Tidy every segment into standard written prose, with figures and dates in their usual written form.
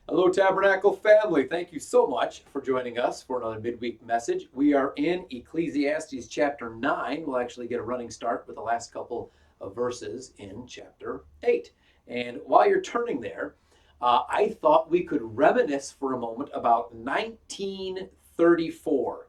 Hello, Tabernacle family. Thank you so much for joining us for another midweek message. We are in Ecclesiastes chapter 9. We'll actually get a running start with the last couple of verses in chapter 8. And while you're turning there, I thought we could reminisce for a moment about 1934.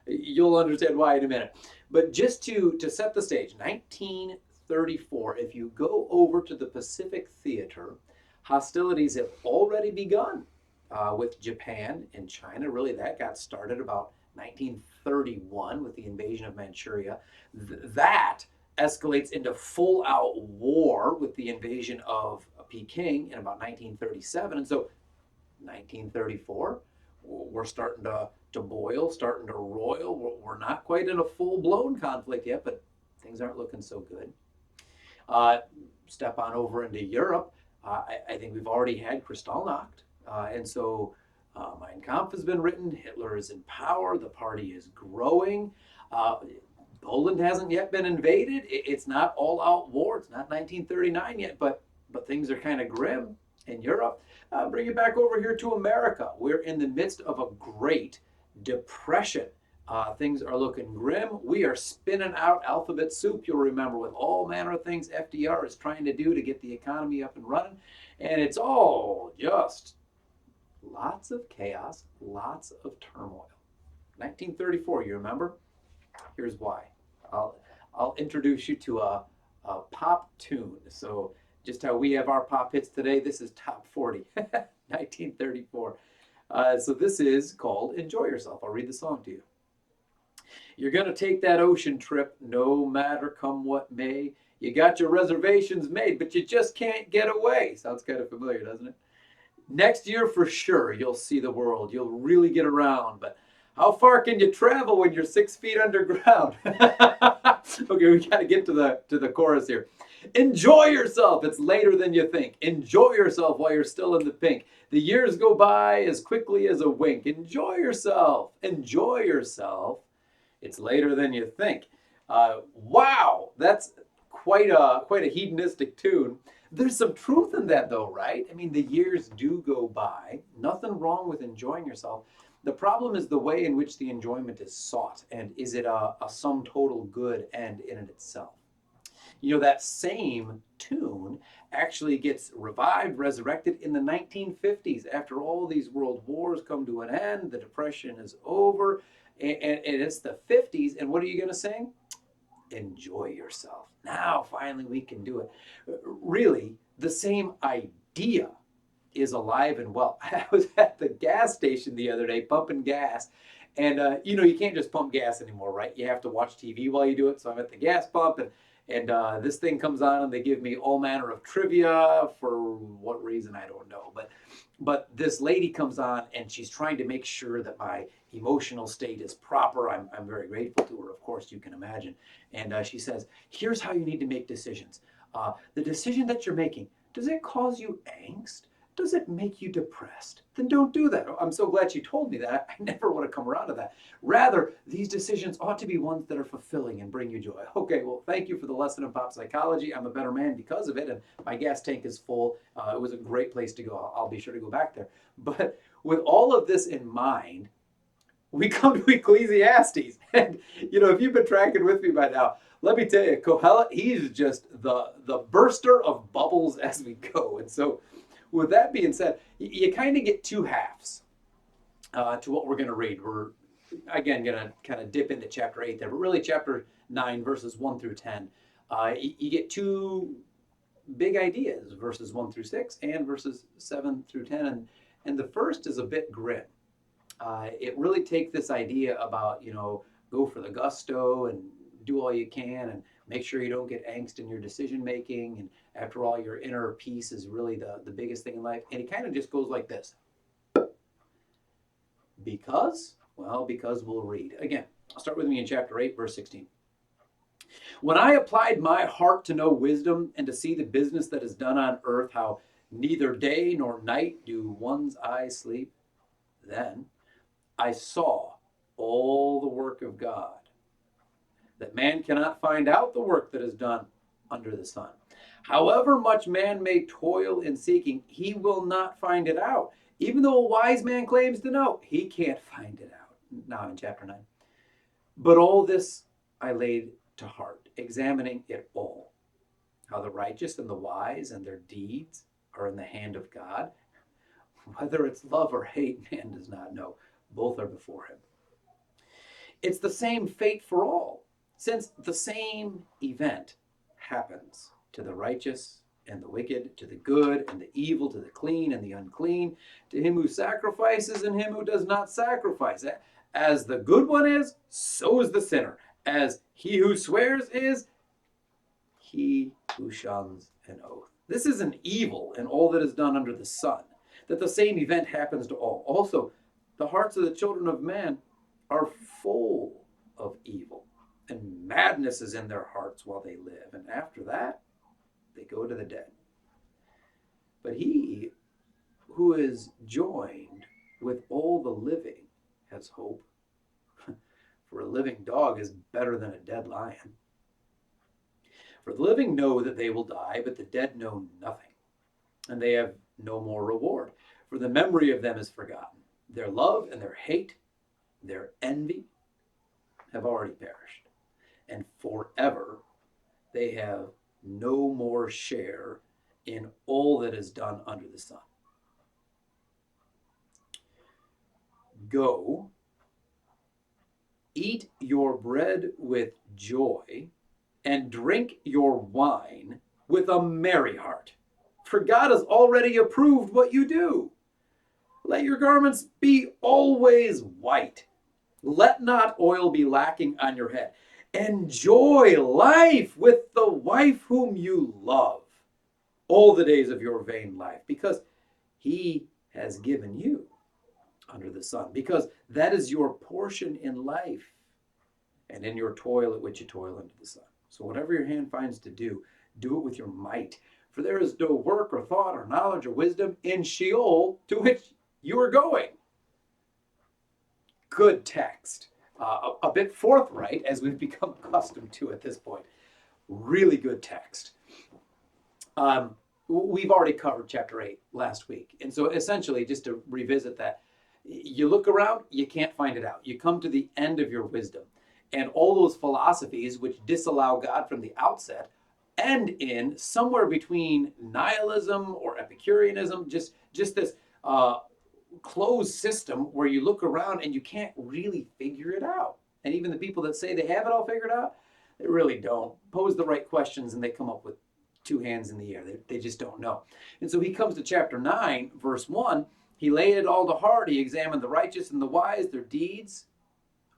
You'll understand why in a minute. But just to set the stage, 1934, if you go over to the Pacific Theater, hostilities have already begun with Japan and China. Really, that got started about 1931 with the invasion of Manchuria. That escalates into full out war with the invasion of Peking in about 1937. And so 1934, we're starting to boil, starting to roil. We're not quite in a full blown conflict yet, but things aren't looking so good. Uh, Step on over into Europe. I think we've already had Kristallnacht. And so Mein Kampf has been written. Hitler is in power. The party is growing. Uh, Poland hasn't yet been invaded. It's not all out war. It's not 1939 yet, but things are kind of grim in Europe. Bring it back over here to America. We're in the midst of a great depression. Things are looking grim. We are spinning out alphabet soup, you'll remember, with all manner of things FDR is trying to do to get the economy up and running. And it's all just lots of chaos, lots of turmoil. 1934, you remember? Here's why. I'll introduce you to a pop tune. So just how we have our pop hits today, this is top 40, 1934. So this is called Enjoy Yourself. I'll read the song to you. You're going to take that ocean trip no matter come what may. You got your reservations made, but you just can't get away. Sounds kind of familiar, doesn't it? Next year for sure, you'll see the world. You'll really get around, but how far can you travel when you're 6 feet underground? Okay, we got to get to the chorus here. Enjoy yourself. It's later than you think. Enjoy yourself while you're still in the pink. The years go by as quickly as a wink. Enjoy yourself. Enjoy yourself. It's later than you think. Wow, that's quite a hedonistic tune. There's some truth in that, though, right? I mean, the years do go by. Nothing wrong with enjoying yourself. The problem is the way in which the enjoyment is sought, and is it a sum total good end in and itself? You know, that same tune actually gets revived, resurrected in the 1950s after all these world wars come to an end, the Depression is over, and it's the 50s, and what are you going to sing? Enjoy yourself. Now, finally, we can do it. Really, the same idea is alive and well. I was at the gas station the other day pumping gas, and you can't just pump gas anymore, right? You have to watch TV while you do it. So I'm at the gas pump, and this thing comes on, and they give me all manner of trivia for what reason I don't know. But this lady comes on, and she's trying to make sure that my emotional state is proper. I'm very grateful to her, of course, you can imagine. And she says, here's how you need to make decisions. The decision that you're making, does it cause you angst? Does it make you depressed? Then don't do that. I'm so glad you told me that. I never want to come around to that. Rather, these decisions ought to be ones that are fulfilling and bring you joy. Okay, well, thank you for the lesson in pop psychology. I'm a better man because of it, and my gas tank is full. It was a great place to go. I'll be sure to go back there. But with all of this in mind, we come to Ecclesiastes. And, if you've been tracking with me by now, let me tell you, Kohelet, he's just the burster of bubbles as we go. And so, with that being said, you kind of get two halves to what we're going to read. We're, again, going to kind of dip into chapter 8 there, but really chapter 9, verses 1 through 10. You get two big ideas, verses 1 through 6 and verses 7 through 10. And the first is a bit grim. It really takes this idea about, go for the gusto and do all you can and make sure you don't get angst in your decision making. And after all, your inner peace is really the biggest thing in life. And it kind of just goes like this. Because we'll read. Again, I'll start with me in chapter 8, verse 16. When I applied my heart to know wisdom and to see the business that is done on earth, how neither day nor night do one's eyes sleep, then I saw all the work of God, that man cannot find out the work that is done under the sun. However much man may toil in seeking, he will not find it out. Even though a wise man claims to know, he can't find it out. Now in chapter 9. But all this I laid to heart, examining it all, how the righteous and the wise and their deeds are in the hand of God. Whether it's love or hate, man does not know. Both are before him. It's the same fate for all, since the same event happens to the righteous and the wicked, to the good and the evil, to the clean and the unclean, to him who sacrifices and him who does not sacrifice. As the good one is, so is the sinner. As he who swears is, he who shuns an oath. This is an evil in all that is done under the sun, that the same event happens to all. Also, the hearts of the children of men are full of evil, and madness is in their hearts while they live. And after that, they go to the dead. But he who is joined with all the living has hope. For a living dog is better than a dead lion. For the living know that they will die, but the dead know nothing, and they have no more reward. For the memory of them is forgotten. Their love and their hate, their envy, have already perished, and forever they have no more share in all that is done under the sun. Go, eat your bread with joy, and drink your wine with a merry heart, for God has already approved what you do. Let your garments be always white. Let not oil be lacking on your head. Enjoy life with the wife whom you love all the days of your vain life, because he has given you under the sun, because that is your portion in life and in your toil at which you toil under the sun. So whatever your hand finds to do, do it with your might. For there is no work or thought or knowledge or wisdom in Sheol to which you are going. Good text. A bit forthright, as we've become accustomed to at this point. Really good text. We've already covered chapter 8 last week. And so essentially, just to revisit that, you look around, you can't find it out. You come to the end of your wisdom. And all those philosophies which disallow God from the outset end in somewhere between nihilism or Epicureanism, just this closed system where you look around and you can't really figure it out. And even the people that say they have it all figured out, they really don't. Pose the right questions and they come up with two hands in the air. They just don't know. And so he comes to chapter 9, verse 1. He laid it all to heart. He examined the righteous and the wise. Their deeds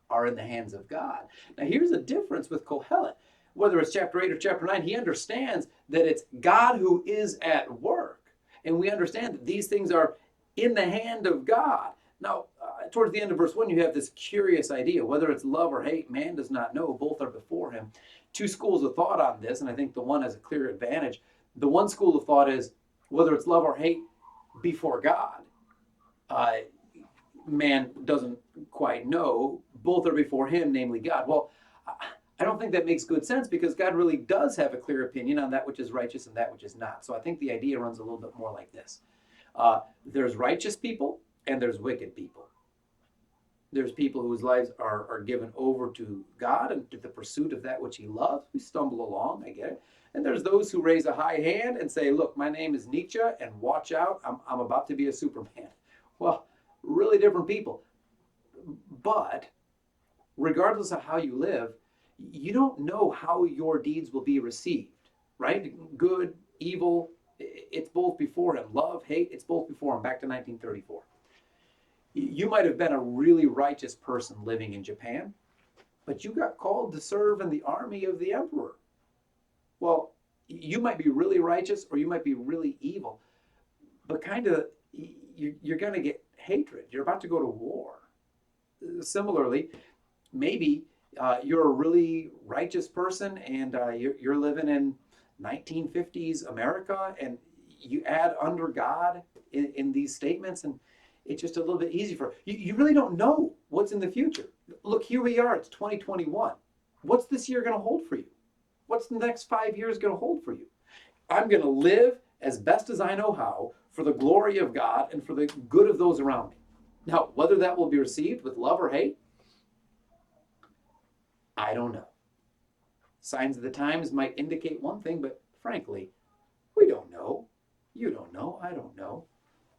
are in the hands of God. Now here's a difference with Kohelet. Whether it's chapter 8 or chapter 9, he understands that it's God who is at work. And we understand that these things are in the hand of God. Now, towards the end of verse 1, you have this curious idea. Whether it's love or hate, man does not know. Both are before him. Two schools of thought on this, and I think the one has a clear advantage. The one school of thought is whether it's love or hate before God. Man doesn't quite know. Both are before him, namely God. Well, I don't think that makes good sense, because God really does have a clear opinion on that which is righteous and that which is not. So I think the idea runs a little bit more like this. There's righteous people and there's wicked people. There's people whose lives are given over to God and to the pursuit of that which he loves. We stumble along, I get it. And there's those who raise a high hand and say, look, my name is Nietzsche, and watch out, I'm about to be a Superman. Well, really different people. But regardless of how you live, you don't know how your deeds will be received, right? Good, evil, it's both before him. Love, hate, it's both before him. Back to 1934. You might have been a really righteous person living in Japan, but you got called to serve in the army of the emperor. Well, you might be really righteous or you might be really evil, but kind of you're going to get hatred. You're about to go to war. Similarly, maybe you're a really righteous person and you're living in 1950s America, and you add under God in these statements, and it's just a little bit easy for you. You really don't know what's in the future. Look, here we are. It's 2021. What's this year going to hold for you? What's the next 5 years going to hold for you? I'm going to live as best as I know how for the glory of God and for the good of those around me. Now, whether that will be received with love or hate, I don't know. Signs of the times might indicate one thing, but frankly, we don't know. You don't know. I don't know.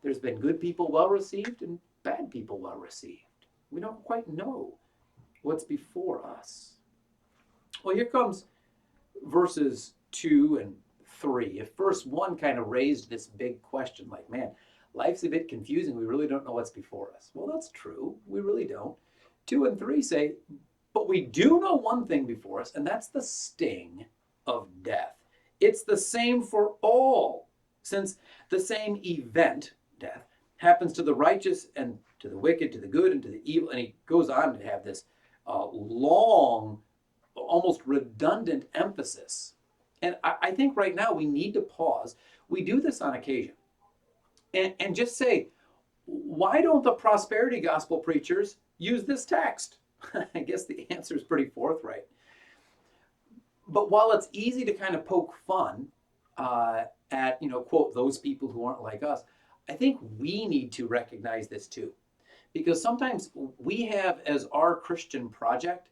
There's been good people well received and bad people well received. We don't quite know what's before us. Well, here comes verses 2 and 3. If verse 1 kind of raised this big question, like, man, life's a bit confusing. We really don't know what's before us. Well, that's true. We really don't. 2 and 3 say, but we do know one thing before us, and that's the sting of death. It's the same for all, since the same event, death, happens to the righteous and to the wicked, to the good and to the evil. And he goes on to have this long, almost redundant emphasis. And I think right now we need to pause. We do this on occasion and just say, why don't the prosperity gospel preachers use this text? I guess the answer is pretty forthright. But while it's easy to kind of poke fun at, quote, those people who aren't like us, I think we need to recognize this too. Because sometimes we have as our Christian project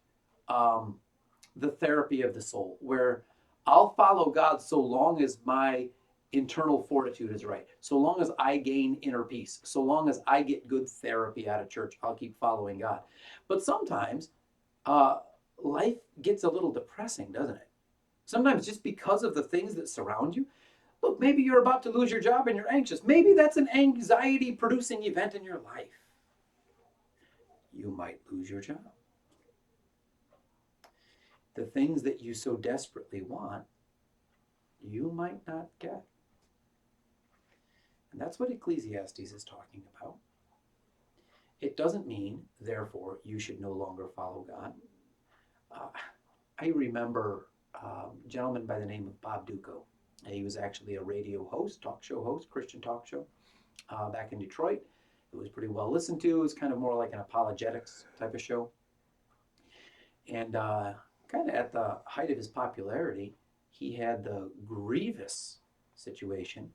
the therapy of the soul, where I'll follow God so long as my internal fortitude is right, so long as I gain inner peace, so long as I get good therapy out of church, I'll keep following God. But sometimes life gets a little depressing, doesn't it? Sometimes just because of the things that surround you. Look, maybe you're about to lose your job and you're anxious. Maybe that's an anxiety-producing event in your life. You might lose your job. The things that you so desperately want, you might not get. And that's what Ecclesiastes is talking about. It doesn't mean, therefore, you should no longer follow God. I remember a gentleman by the name of Bob Duco. He was actually a radio host, talk show host, Christian talk show, back in Detroit. It was pretty well listened to. It was kind of more like an apologetics type of show. And kind of at the height of his popularity, he had the grievous situation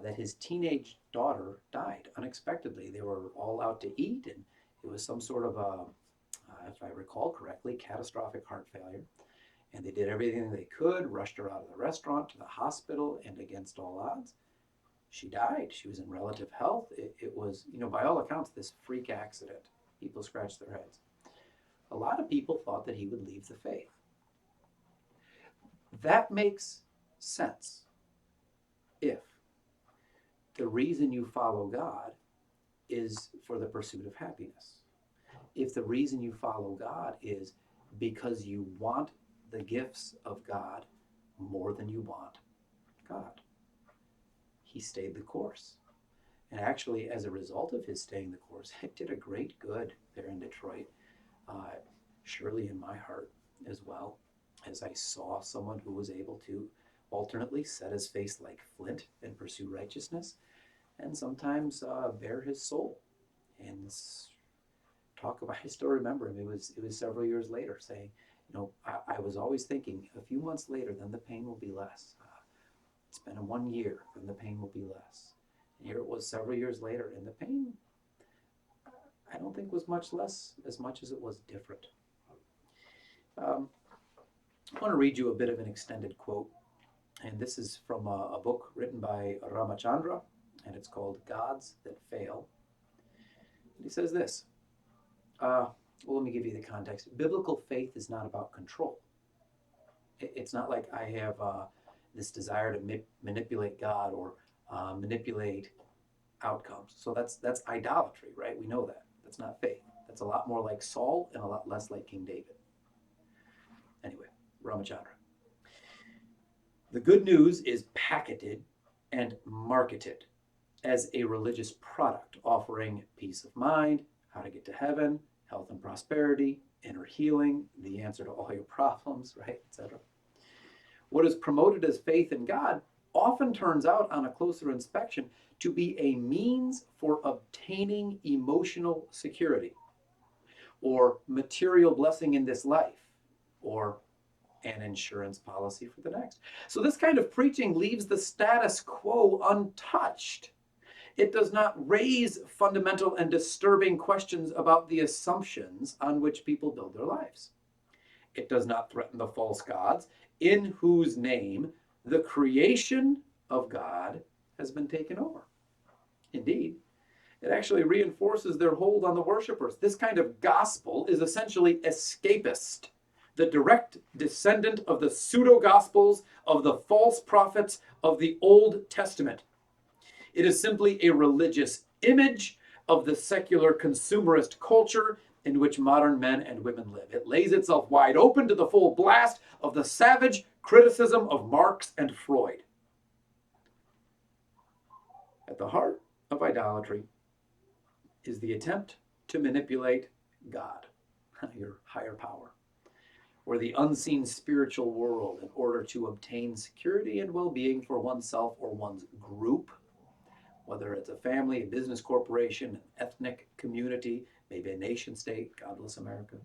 that his teenage daughter died unexpectedly. They were all out to eat, and it was some sort of a, if I recall correctly, catastrophic heart failure. And they did everything they could, rushed her out of the restaurant to the hospital, and against all odds, she died. She was in relative health. It was, by all accounts, this freak accident. People scratched their heads. A lot of people thought that he would leave the faith. That makes sense if the reason you follow God is for the pursuit of happiness. If the reason you follow God is because you want the gifts of God more than you want God. He stayed the course. And actually, as a result of his staying the course, it did a great good there in Detroit. Surely in my heart as well, as I saw someone who was able to alternately set his face like flint and pursue righteousness, and sometimes bare his soul. And I still remember him. It was several years later saying, I was always thinking a few months later, then the pain will be less. It's been 1 year, then the pain will be less. And here it was several years later, and the pain, I don't think was much less as much as it was different. I want to read you a bit of an extended quote, and this is from a book written by Ramachandra, and it's called Gods That Fail. And he says this, well, let me give you the context. Biblical faith is not about control. It's not like I have this desire to manipulate God or manipulate outcomes. So that's idolatry, right? We know that. That's not faith. That's a lot more like Saul and a lot less like King David. Anyway, Ramachandra. The good news is packeted and marketed as a religious product offering peace of mind, how to get to heaven, health and prosperity, inner healing, the answer to all your problems, right, etc. What is promoted as faith in God often turns out on a closer inspection to be a means for obtaining emotional security or material blessing in this life or an insurance policy for the next. So this kind of preaching leaves the status quo untouched. It does not raise fundamental and disturbing questions about the assumptions on which people build their lives. It does not threaten the false gods in whose name the creation of God has been taken over. Indeed, it actually reinforces their hold on the worshipers. This kind of gospel is essentially escapist, the direct descendant of the pseudo-gospels of the false prophets of the Old Testament. It is simply a religious image of the secular consumerist culture in which modern men and women live. It lays itself wide open to the full blast of the savage criticism of Marx and Freud. At the heart of idolatry is the attempt to manipulate God, your higher power, or the unseen spiritual world in order to obtain security and well-being for oneself or one's group, whether it's a family, a business corporation, an ethnic community, maybe a nation state, God bless America.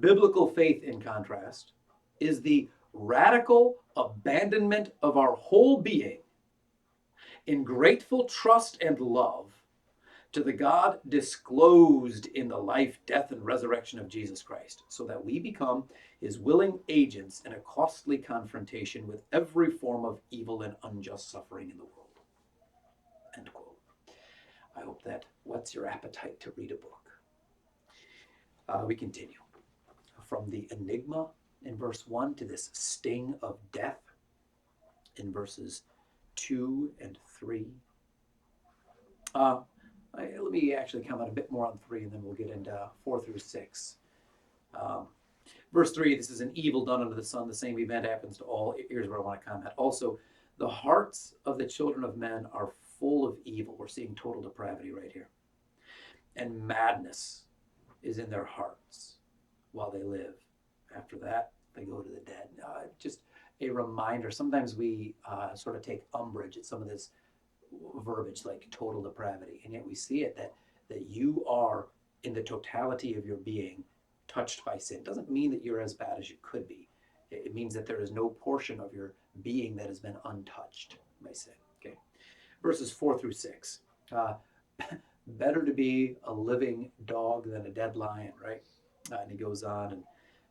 Biblical faith, in contrast, is the radical abandonment of our whole being in grateful trust and love to the God disclosed in the life, death, and resurrection of Jesus Christ, so that we become his willing agents in a costly confrontation with every form of evil and unjust suffering in the world. End quote. I hope that whets your appetite to read a book. We continue. From the enigma in verse 1 to this sting of death in verses 2 and 3. Let me actually comment a bit more on 3, and then we'll get into 4 through 6. Verse 3, this is an evil done under the sun. The same event happens to all. Here's where I want to comment. Also, the hearts of the children of men are full of evil. We're seeing total depravity right here. And madness is in their hearts while they live. After that, they go to the dead. Just a reminder. Sometimes we sort of take umbrage at some of this verbiage like total depravity, and yet we see it that you are in the totality of your being touched by sin. It doesn't mean that you're as bad as you could be. It means that there is no portion of your being that has been untouched by sin. Okay, verses 4 through 6. Better to be a living dog than a dead lion, right? And he goes on and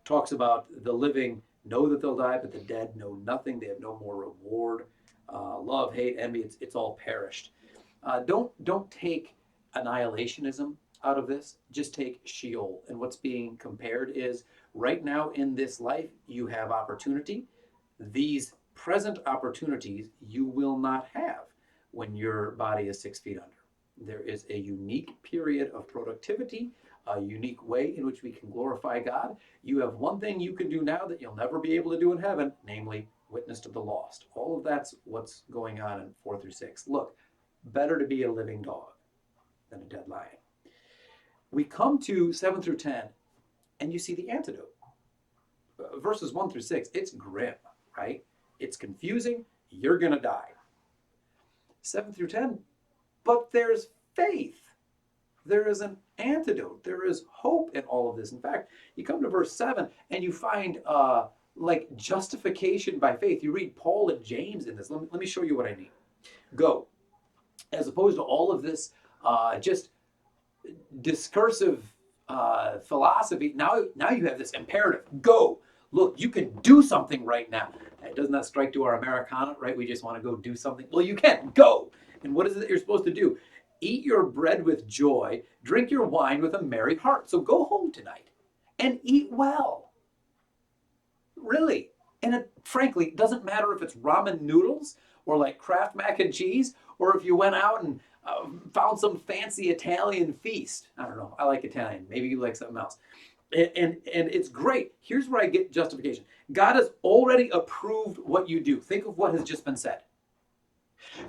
talks about the living know that they'll die, but the dead know nothing. They have no more reward. Love, hate, envy, it's all perished. Don't take annihilationism out of this. Just take Sheol. And what's being compared is right now in this life, you have opportunity. These present opportunities you will not have when your body is 6 feet under. There is a unique period of productivity, a unique way in which we can glorify God. You have one thing you can do now that you'll never be able to do in heaven, namely witness to the lost. All of that's what's going on in 4 through 6. Look, better to be a living dog than a dead lion. We come to 7 through 10, and you see the antidote. Verses 1 through 6, it's grim, right? It's confusing. You're going to die. 7 through 10, but there's faith. There is an antidote. There is hope in all of this. In fact, you come to verse 7, and you find like justification by faith. You read Paul and James in this. Let me show you what I mean. Go. As opposed to all of this just discursive philosophy, now you have this imperative. Go. Look, you can do something right now. Doesn't that strike to our Americana, right? We just want to go do something. Well, you can. Go. And what is it that you're supposed to do? Eat your bread with joy. Drink your wine with a merry heart. So go home tonight and eat well. Really. And it frankly doesn't matter if it's ramen noodles or like Kraft mac and cheese, or if you went out and found some fancy Italian feast. I don't know. I like Italian. Maybe you like something else. And it's great. Here's where I get justification. God has already approved what you do. Think of what has just been said.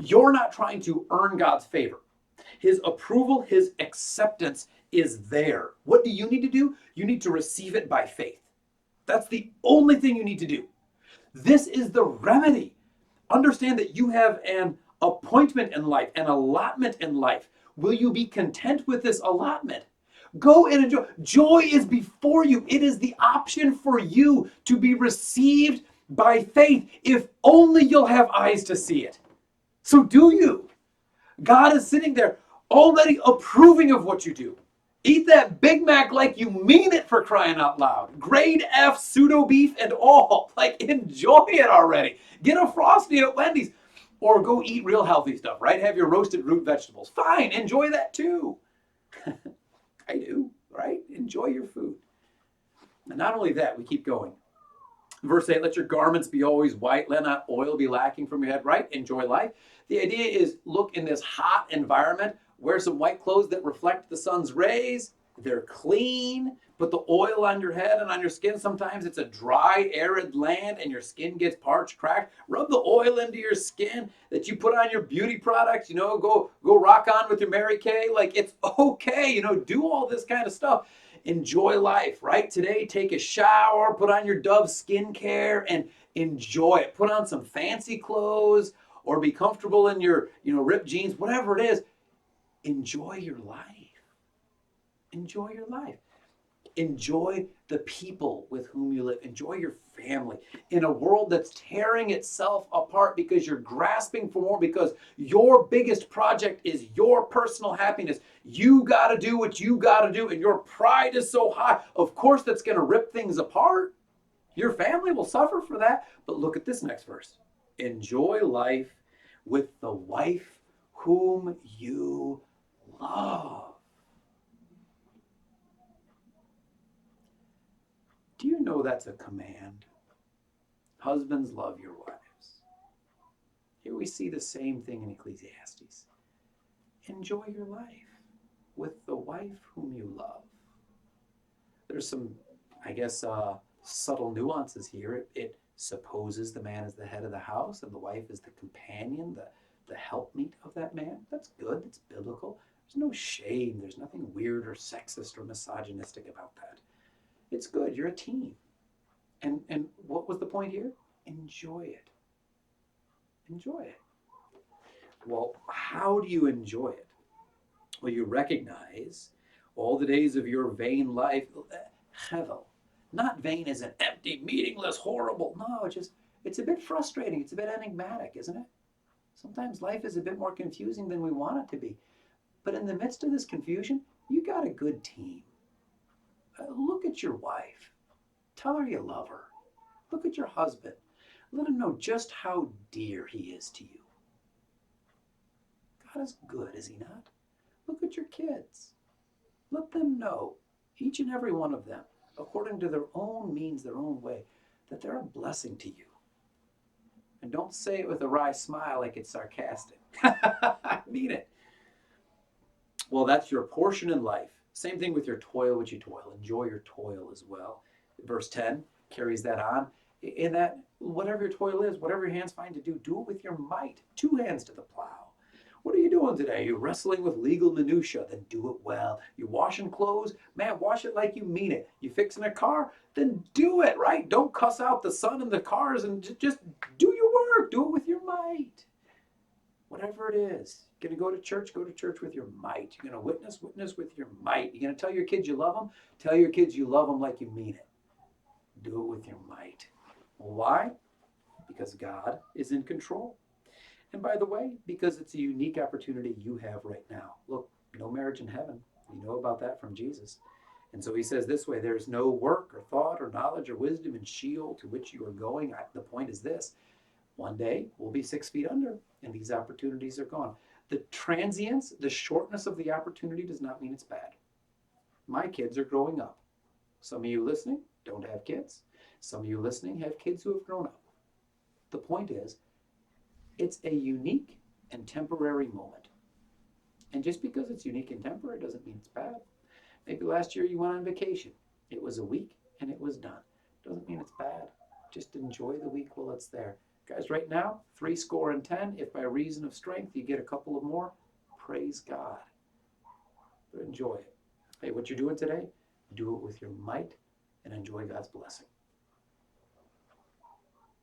You're not trying to earn God's favor. His approval, his acceptance is there. What do you need to do? You need to receive it by faith. That's the only thing you need to do. This is the remedy. Understand that you have an appointment in life, an allotment in life. Will you be content with this allotment? Go and enjoy. Joy is before you. It is the option for you to be received by faith if only you'll have eyes to see it. So do you? God is sitting there already approving of what you do. Eat that Big Mac like you mean it, for crying out loud. Grade F pseudo beef and all. Like, enjoy it already. Get a Frosty at Wendy's. Or go eat real healthy stuff, right? Have your roasted root vegetables. Fine, enjoy that too. I do, right? Enjoy your food. And not only that, we keep going. Verse 8, let your garments be always white, let not oil be lacking from your head, right? Enjoy life. The idea is, look, in this hot environment, wear some white clothes that reflect the sun's rays. They're clean. Put the oil on your head and on your skin. Sometimes it's a dry, arid land and your skin gets parched, cracked. Rub the oil into your skin that you put on your beauty products. Go rock on with your Mary Kay. Like, it's okay. Do all this kind of stuff. Enjoy life, right? Today, take a shower, put on your Dove skincare, and enjoy it. Put on some fancy clothes or be comfortable in your, ripped jeans, whatever it is. Enjoy your life. Enjoy your life. Enjoy the people with whom you live. Enjoy your family. In a world that's tearing itself apart because you're grasping for more, because your biggest project is your personal happiness. You got to do what you got to do, and your pride is so high. Of course, that's going to rip things apart. Your family will suffer for that. But look at this next verse. Enjoy life with the wife whom you love. Do you know that's a command? Husbands, love your wives. Here we see the same thing in Ecclesiastes. Enjoy your life with the wife whom you love. There's some, subtle nuances here. It supposes the man is the head of the house and the wife is the companion, the helpmeet of that man. That's good. That's biblical. There's no shame. There's nothing weird or sexist or misogynistic about that. It's good. You're a team. And what was the point here? Enjoy it. Enjoy it. Well, how do you enjoy it? Well, you recognize all the days of your vain life, hevel. Not vain as an empty, meaningless, horrible. No, it's a bit frustrating. It's a bit enigmatic, isn't it? Sometimes life is a bit more confusing than we want it to be. But in the midst of this confusion, you got a good team. Look at your wife. Tell her you love her. Look at your husband. Let him know just how dear he is to you. God is good, is he not? Look at your kids. Let them know, each and every one of them, according to their own means, their own way, that they're a blessing to you. And don't say it with a wry smile like it's sarcastic. I mean it. Well, that's your portion in life. Same thing with your toil, which you toil. Enjoy your toil as well. Verse 10 carries that on. In that, whatever your toil is, whatever your hands find to do, do it with your might. 2 hands to the plow. What are you doing today? You're wrestling with legal minutia, then do it well. You're washing clothes, man, wash it like you mean it. You fixing a car, then do it, right? Don't cuss out the sun and the cars and just do your work. Do it with your might. Whatever it is. You're going to go to church with your might. You're going to witness with your might. You're going to tell your kids you love them, tell your kids you love them like you mean it. Do it with your might. Why? Because God is in control. And by the way, because it's a unique opportunity you have right now. Look, no marriage in heaven. We know about that from Jesus. And so he says this way, there's no work or thought or knowledge or wisdom in Sheol to which you are going. The point is this. One day we'll be 6 feet under and these opportunities are gone. The transience, the shortness of the opportunity does not mean it's bad. My kids are growing up. Some of you listening don't have kids. Some of you listening have kids who have grown up. The point is, it's a unique and temporary moment. And just because it's unique and temporary doesn't mean it's bad. Maybe last year you went on vacation. It was a week and it was done. Doesn't mean it's bad. Just enjoy the week while it's there. Guys, right now, 70. If by reason of strength you get a couple of more, praise God. But enjoy it. Hey, what you're doing today, do it with your might and enjoy God's blessing.